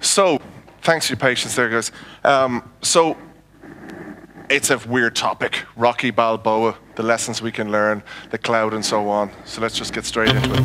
So, thanks for your patience there, guys. So, it's a weird topic. Rocky Balboa, the lessons we can learn, the cloud and so on. So let's just get straight into it.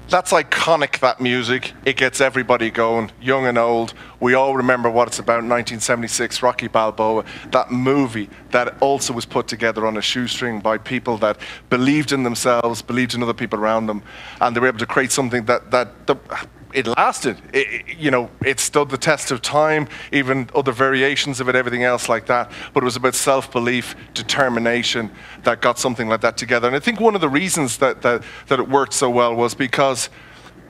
That's iconic, that music. It gets everybody going, young and old. We all remember what it's about, 1976, Rocky Balboa, that movie that also was put together on a shoestring by people that believed in themselves, believed in other people around them, and they were able to create something that it lasted. It stood the test of time, even other variations of it, everything else like that. But it was about self-belief, determination that got something like that together. And I think one of the reasons that it worked so well was because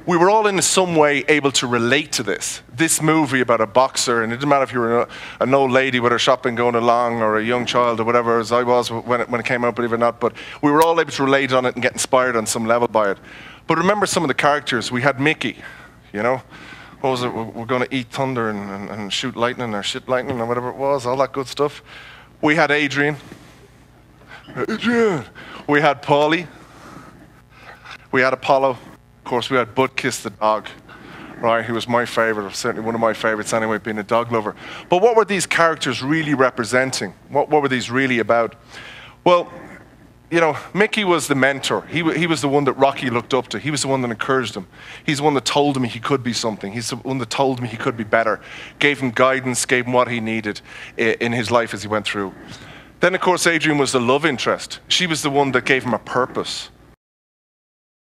we were all in some way able to relate to this movie about a boxer, and it didn't matter if you were an old lady with her shopping going along or a young child or whatever, as I was when it came out, believe it or not, but we were all able to relate on it and get inspired on some level by it. But remember some of the characters. We had Mickey. What was it? We're going to eat thunder and shoot lightning or shit lightning or whatever it was, all that good stuff. We had Adrian. We had Paulie. We had Apollo. Of course, we had Butkus the dog, right? He was my favorite, certainly one of my favorites anyway, being a dog lover. But what were these characters really representing? What were these really about? Well, Mickey was the mentor. He was the one that Rocky looked up to. He was the one that encouraged him. He's the one that told him he could be something. He's the one that told him he could be better, gave him guidance, gave him what he needed in his life as he went through. Then, of course, Adrian was the love interest. She was the one that gave him a purpose,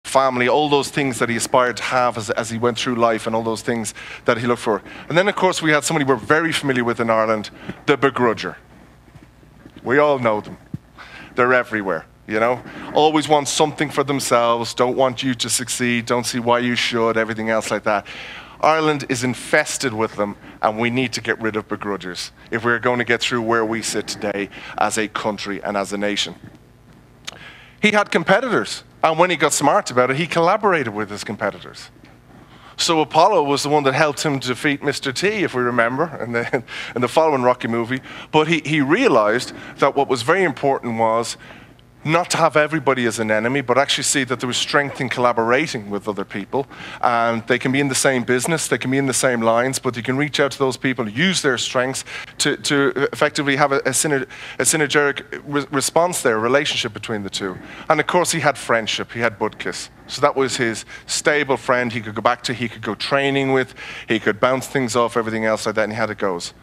family, all those things that he aspired to have as he went through life and all those things that he looked for. And then, of course, we had somebody we're very familiar with in Ireland, the begrudger. We all know them. They're everywhere. Always want something for themselves, don't want you to succeed, don't see why you should, everything else like that. Ireland is infested with them, and we need to get rid of begrudgers if we're going to get through where we sit today as a country and as a nation. He had competitors, and when he got smart about it, he collaborated with his competitors. So Apollo was the one that helped him defeat Mr. T, if we remember, in the following Rocky movie. But he realized that what was very important was not to have everybody as an enemy, but actually see that there was strength in collaborating with other people. And they can be in the same business, they can be in the same lines, but you can reach out to those people, use their strengths to effectively have a synergetic response there, a relationship between the two. And of course, he had friendship, he had Butkus. So that was his stable friend he could go back to, he could go training with, he could bounce things off, everything else like that, and he had it goes.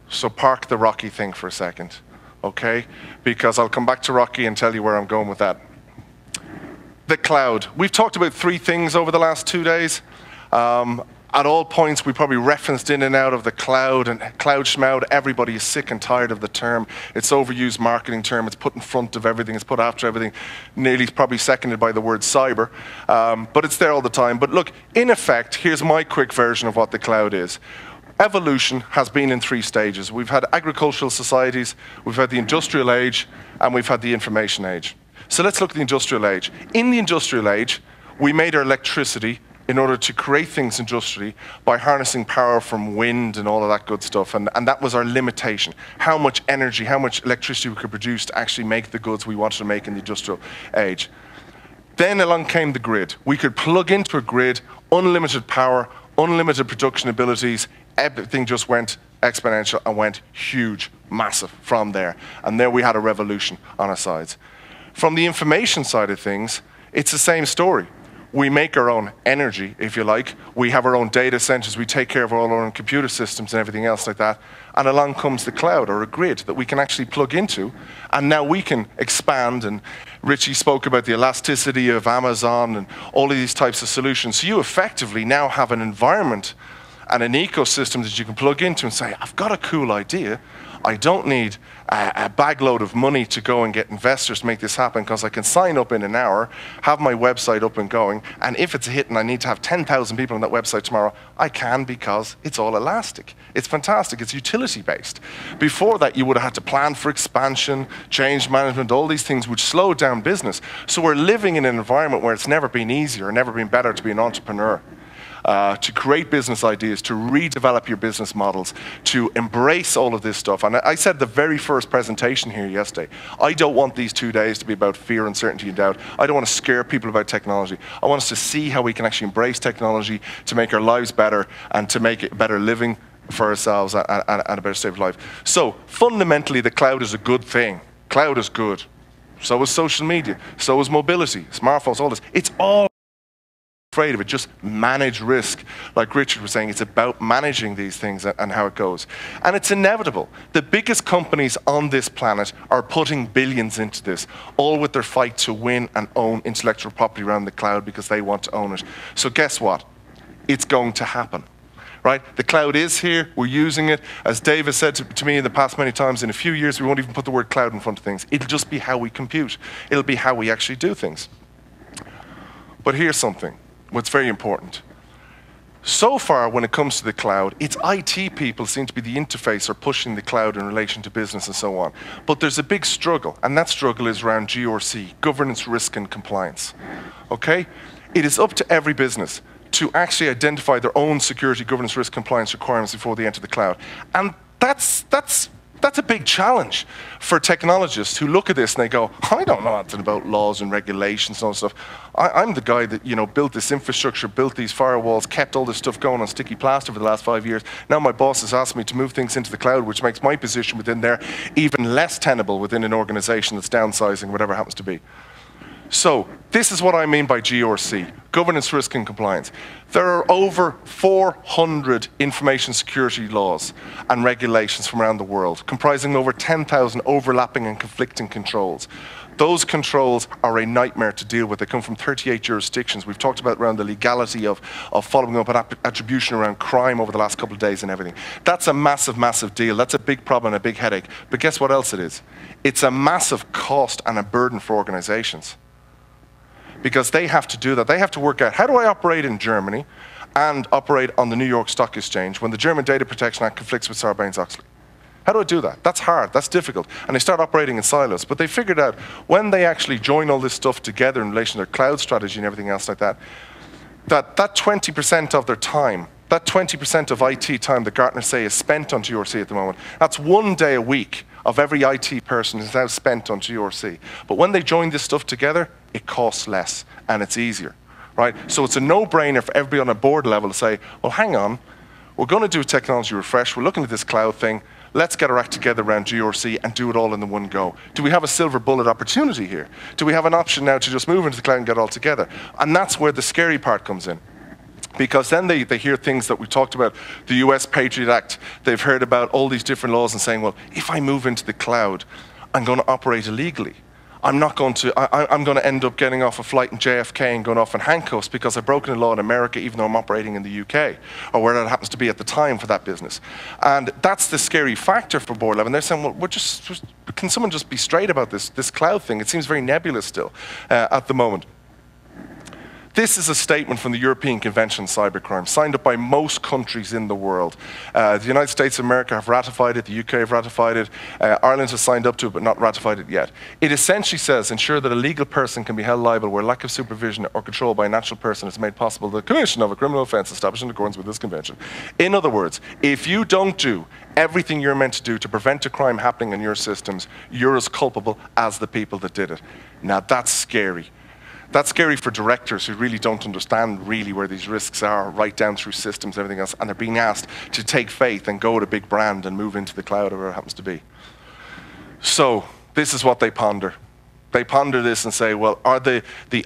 So park the Rocky thing for a second. Okay, because I'll come back to Rocky and tell you where I'm going with that. The cloud. We've talked about three things over the last 2 days. At all points, we probably referenced in and out of the cloud and cloud schmoud. Everybody is sick and tired of the term. It's overused marketing term. It's put in front of everything. It's put after everything. Nearly probably seconded by the word cyber. But it's there all the time. But look, in effect, here's my quick version of what the cloud is. Evolution has been in 3 stages. We've had agricultural societies, we've had the industrial age, and we've had the information age. So let's look at the industrial age. In the industrial age, we made our electricity in order to create things industrially by harnessing power from wind and all of that good stuff. And that was our limitation. How much energy, how much electricity we could produce to actually make the goods we wanted to make in the industrial age. Then along came the grid. We could plug into a grid, unlimited power, unlimited production abilities. Everything just went exponential and went huge, massive from there. And there we had a revolution on our sides. From the information side of things, it's the same story. We make our own energy, if you like. We have our own data centers. We take care of all our own computer systems and everything else like that. And along comes the cloud, or a grid that we can actually plug into. And now we can expand. And Richie spoke about the elasticity of Amazon and all of these types of solutions. So you effectively now have an environment and an ecosystem that you can plug into and say, I've got a cool idea. I don't need a bagload of money to go and get investors to make this happen, because I can sign up in an hour, have my website up and going, and if it's a hit and I need to have 10,000 people on that website tomorrow, I can, because it's all elastic. It's fantastic. It's utility-based. Before that, you would have had to plan for expansion, change management, all these things which slow down business. So we're living in an environment where it's never been easier, never been better to be an entrepreneur. To create business ideas, to redevelop your business models, to embrace all of this stuff. And I said the very first presentation here yesterday, I don't want these 2 days to be about fear, uncertainty, and doubt. I don't want to scare people about technology. I want us to see how we can actually embrace technology to make our lives better and to make it a better living for ourselves and a better state of life. So fundamentally, the cloud is a good thing. Cloud is good. So is social media. So is mobility, smartphones, all this. It's all afraid of it. Just manage risk. Like Richard was saying, it's about managing these things and how it goes. And it's inevitable. The biggest companies on this planet are putting billions into this, all with their fight to win and own intellectual property around the cloud because they want to own it. So guess what? It's going to happen. Right? The cloud is here, we're using it. As Dave has said to me in the past many times, in a few years we won't even put the word cloud in front of things. It'll just be how we compute. It'll be how we actually do things. But here's something. What's very important. So far, when it comes to the cloud, it's IT people seem to be the interface or pushing the cloud in relation to business and so on. But there's a big struggle, and that struggle is around GRC, governance, risk, and compliance. Okay? It is up to every business to actually identify their own security, governance, risk, compliance requirements before they enter the cloud. And that's a big challenge for technologists who look at this and they go, I don't know anything about laws and regulations and all that stuff. I'm the guy that built this infrastructure, built these firewalls, kept all this stuff going on sticky plaster for the last 5 years. Now my boss has asked me to move things into the cloud, which makes my position within there even less tenable within an organization that's downsizing, whatever it happens to be. So this is what I mean by GRC, governance, risk, and compliance. There are over 400 information security laws and regulations from around the world, comprising over 10,000 overlapping and conflicting controls. Those controls are a nightmare to deal with. They come from 38 jurisdictions. We've talked about around the legality of following up an attribution around crime over the last couple of days and everything. That's a massive, massive deal. That's a big problem and a big headache. But guess what else it is? It's a massive cost and a burden for organizations. Because they have to do that. They have to work out, how do I operate in Germany and operate on the New York Stock Exchange when the German Data Protection Act conflicts with Sarbanes-Oxley? How do I do that? That's hard, that's difficult. And they start operating in silos. But they figured out when they actually join all this stuff together in relation to their cloud strategy and everything else like that, that 20% of their time, that 20% of IT time that Gartner say is spent on GRC at the moment, that's 1 day a week of every IT person is now spent on GRC. But when they join this stuff together, it costs less and it's easier, right? So it's a no-brainer for everybody on a board level to say, well, hang on, we're going to do a technology refresh, we're looking at this cloud thing, let's get our act together around GRC and do it all in the one go. Do we have a silver bullet opportunity here? Do we have an option now to just move into the cloud and get it all together? And that's where the scary part comes in. Because then they hear things that we talked about, the US Patriot Act, they've heard about all these different laws and saying, well, if I move into the cloud, I'm going to operate illegally. I'm going to end up getting off a flight in JFK and going off in handcuffs because I've broken a law in America even though I'm operating in the UK, or where that happens to be at the time for that business. And that's the scary factor for board level. And they're saying, well, can someone just be straight about this cloud thing? It seems very nebulous still at the moment. This is a statement from the European Convention on Cybercrime, signed up by most countries in the world. The United States of America have ratified it, the UK have ratified it, Ireland has signed up to it but not ratified it yet. It essentially says, ensure that a legal person can be held liable where lack of supervision or control by a natural person has made possible the commission of a criminal offence established in accordance with this convention. In other words, if you don't do everything you're meant to do to prevent a crime happening in your systems, you're as culpable as the people that did it. Now that's scary. That's scary for directors who really don't understand really where these risks are, right down through systems and everything else, and they're being asked to take faith and go to big brand and move into the cloud or whatever it happens to be. So this is what they ponder. They ponder this and say, well, are the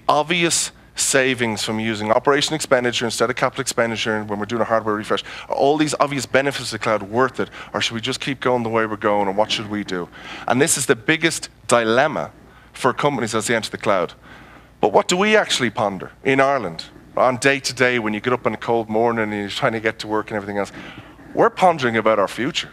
obvious savings from using operation expenditure instead of capital expenditure when we're doing a hardware refresh, are all these obvious benefits of the cloud worth it, or should we just keep going the way we're going, and what should we do? And this is the biggest dilemma for companies as they enter the cloud. But what do we actually ponder in Ireland? on day to day, when you get up on a cold morning and you're trying to get to work and everything else, we're pondering about our future.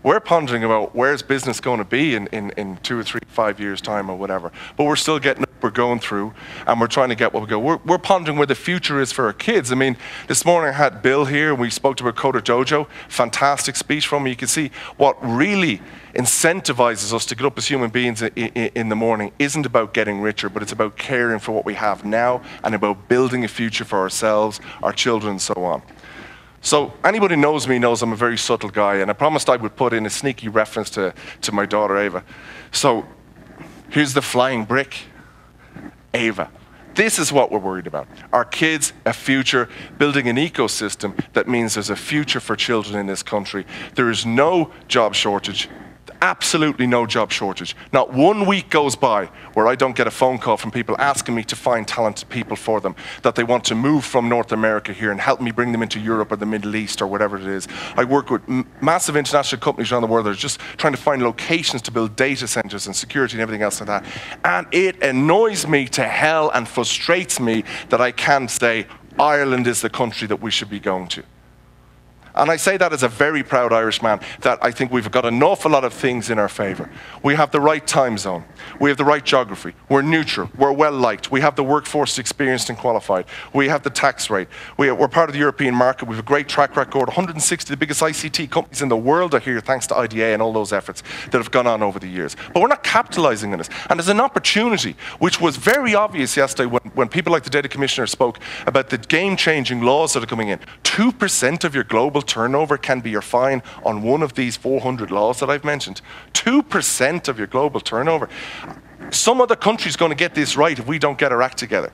We're pondering about where's business going to be in 2 or 3, 5 years' time or whatever. But we're still getting up, we're going through, and we're trying to get what we go. We're pondering where the future is for our kids. I mean, this morning I had Bill here, and we spoke about Coda Dojo. Fantastic speech from him. You can see what really incentivizes us to get up as human beings in the morning isn't about getting richer, but it's about caring for what we have now and about building a future for ourselves, our children, and so on. So anybody who knows me knows I'm a very subtle guy, and I promised I would put in a sneaky reference to my daughter Ava. So here's the flying brick, Ava. This is what we're worried about. Our kids, a future, building an ecosystem that means there's a future for children in this country. There is no job shortage. Absolutely no job shortage. Not 1 week goes by where I don't get a phone call from people asking me to find talented people for them, that they want to move from North America here and help me bring them into Europe or the Middle East or whatever it is. I work with massive international companies around the world that are just trying to find locations to build data centers and security and everything else like that. And it annoys me to hell and frustrates me that I can't say Ireland is the country that we should be going to. And I say that as a very proud Irishman, that I think we've got an awful lot of things in our favor. We have the right time zone. We have the right geography. We're neutral. We're well liked. We have the workforce experienced and qualified. We have the tax rate. We're part of the European market. We have a great track record. 160 of the biggest ICT companies in the world are here thanks to IDA and all those efforts that have gone on over the years. But we're not capitalizing on this. And there's an opportunity, which was very obvious yesterday when people like the Data Commissioner spoke about the game-changing laws that are coming in. 2% of your global turnover can be your fine on one of these 400 laws that I've mentioned. 2% of your global turnover. Some other country's going to get this right if we don't get our act together.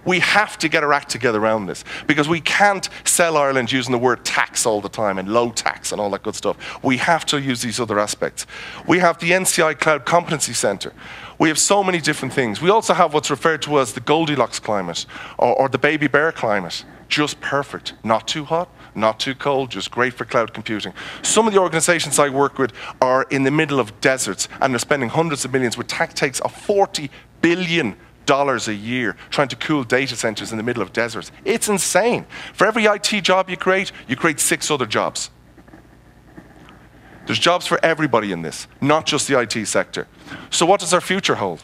We have to get our act together around this, because we can't sell Ireland using the word tax all the time and low tax and all that good stuff. We have to use these other aspects. We have the NCI Cloud Competency Centre. We have so many different things. We also have what's referred to as the Goldilocks climate or the baby bear climate. Just perfect. Not too hot, not too cold, just great for cloud computing. Some of the organizations I work with are in the middle of deserts, and they're spending hundreds of millions with tax takes of $40 billion a year trying to cool data centers in the middle of deserts. It's insane. For every IT job you create 6 other jobs. There's jobs for everybody in this, not just the IT sector. So what does our future hold?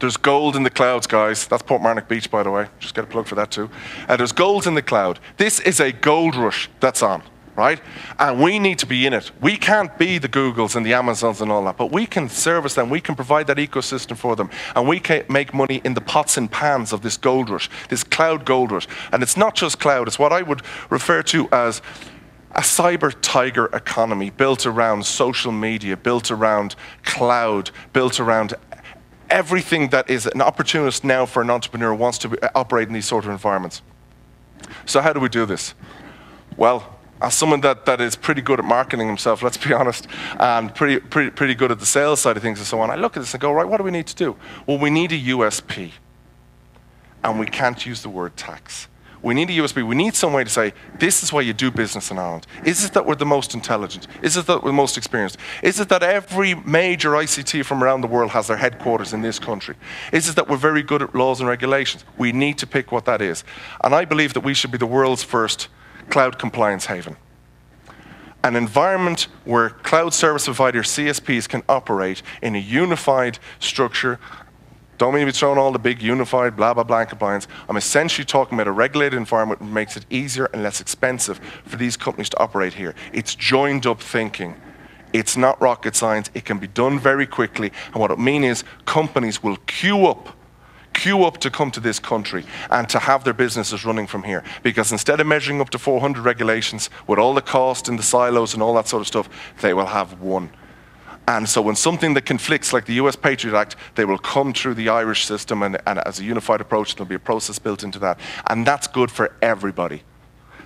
There's gold in the clouds, guys. That's Portmarnock Beach, by the way. Just get a plug for that too. There's gold in the cloud. This is a gold rush that's on, right? And we need to be in it. We can't be the Googles and the Amazons and all that, but we can service them. We can provide that ecosystem for them. And we can make money in the pots and pans of this gold rush, this cloud gold rush. And it's not just cloud. It's what I would refer to as a cyber tiger economy built around social media, built around cloud, built around everything that is an opportunist now for an entrepreneur who wants to operate in these sort of environments. So how do we do this? Well, as someone that is pretty good at marketing himself, let's be honest, and pretty good at the sales side of things and so on, I look at this and go, right, what do we need to do? Well, we need a USP, and we can't use the word tax. We need a USP. We need some way to say, this is why you do business in Ireland. Is it that we're the most intelligent? Is it that we're the most experienced? Is it that every major ICT from around the world has their headquarters in this country? Is it that we're very good at laws and regulations? We need to pick what that is. And I believe that we should be the world's first cloud compliance haven. An environment where cloud service providers, CSPs, can operate in a unified structure. Don't mean to be throwing all the big unified blah, blah, blah in compliance. I'm essentially talking about a regulated environment that makes it easier and less expensive for these companies to operate here. It's joined up thinking. It's not rocket science. It can be done very quickly. And what it means is companies will queue up to come to this country and to have their businesses running from here. Because instead of measuring up to 400 regulations with all the cost and the silos and all that sort of stuff, they will have one. And so when something that conflicts, like the US Patriot Act, they will come through the Irish system, and as a unified approach, there'll be a process built into that. And that's good for everybody.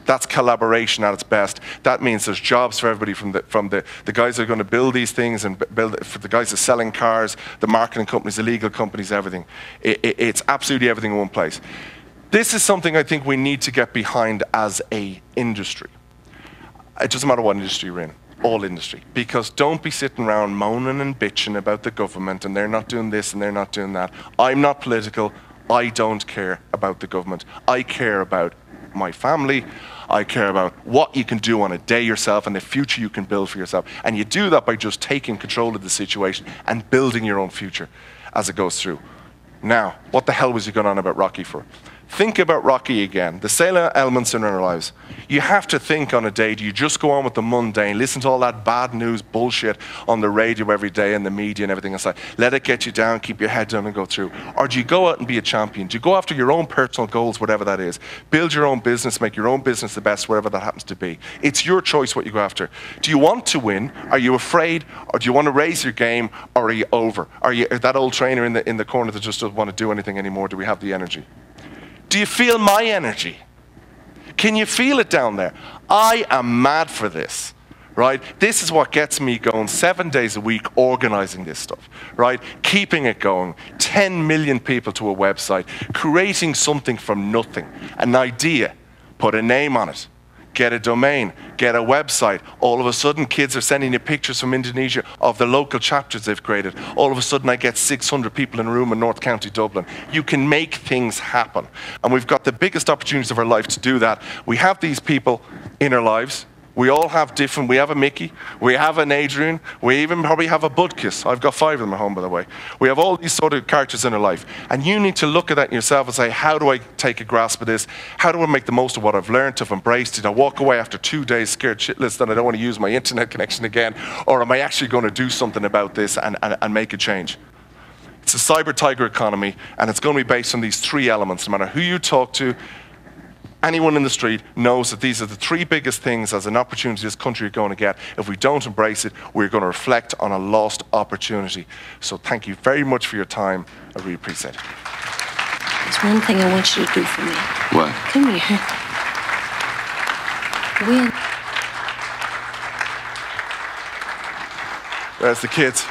That's collaboration at its best. That means there's jobs for everybody, from the guys that are going to build these things, and for the guys that are selling cars, the marketing companies, the legal companies, everything. It's absolutely everything in one place. This is something I think we need to get behind as an industry. It doesn't matter what industry you're in. All industry, because don't be sitting around moaning and bitching about the government and they're not doing this and they're not doing that. I'm not political. I don't care about the government. I care about my family. I care about what you can do on a day yourself and the future you can build for yourself. And you do that by just taking control of the situation and building your own future as it goes through. Now, what the hell was you going on about Rocky for? Think about Rocky again. The same elements in our lives. You have to think on a day, do you just go on with the mundane, listen to all that bad news bullshit on the radio every day and the media and everything else, let it get you down, keep your head down and go through? Or do you go out and be a champion? Do you go after your own personal goals, whatever that is? Build your own business, make your own business the best, whatever that happens to be. It's your choice what you go after. Do you want to win? Are you afraid? Or do you want to raise your game? Or are you over? Are you that old trainer in the corner that just doesn't want to do anything anymore? Do we have the energy? Do you feel my energy? Can you feel it down there? I am mad for this, right? This is what gets me going 7 days a week organizing this stuff, right? Keeping it going, 10 million people to a website, creating something from nothing, an idea, put a name on it, get a domain, get a website. All of a sudden, kids are sending you pictures from Indonesia of the local chapters they've created. All of a sudden, I get 600 people in a room in North County Dublin. You can make things happen. And we've got the biggest opportunities of our life to do that. We have these people in our lives. We all have different, we have a Mickey, we have an Adrian, we even probably have a Budkiss. I've got 5 of them at home, by the way. We have all these sort of characters in our life. And you need to look at that yourself and say, how do I take a grasp of this? How do I make the most of what I've learned, have embraced? Did I walk away after 2 days scared shitless that I don't want to use my internet connection again? Or am I actually going to do something about this and make a change? It's a cyber tiger economy, and it's going to be based on these 3 elements. No matter who you talk to, anyone in the street knows that these are the 3 biggest things as an opportunity this country is going to get. If we don't embrace it, we're going to reflect on a lost opportunity. So thank you very much for your time. I really appreciate it. There's one thing I want you to do for me. What? Come here. Win. There's the kids.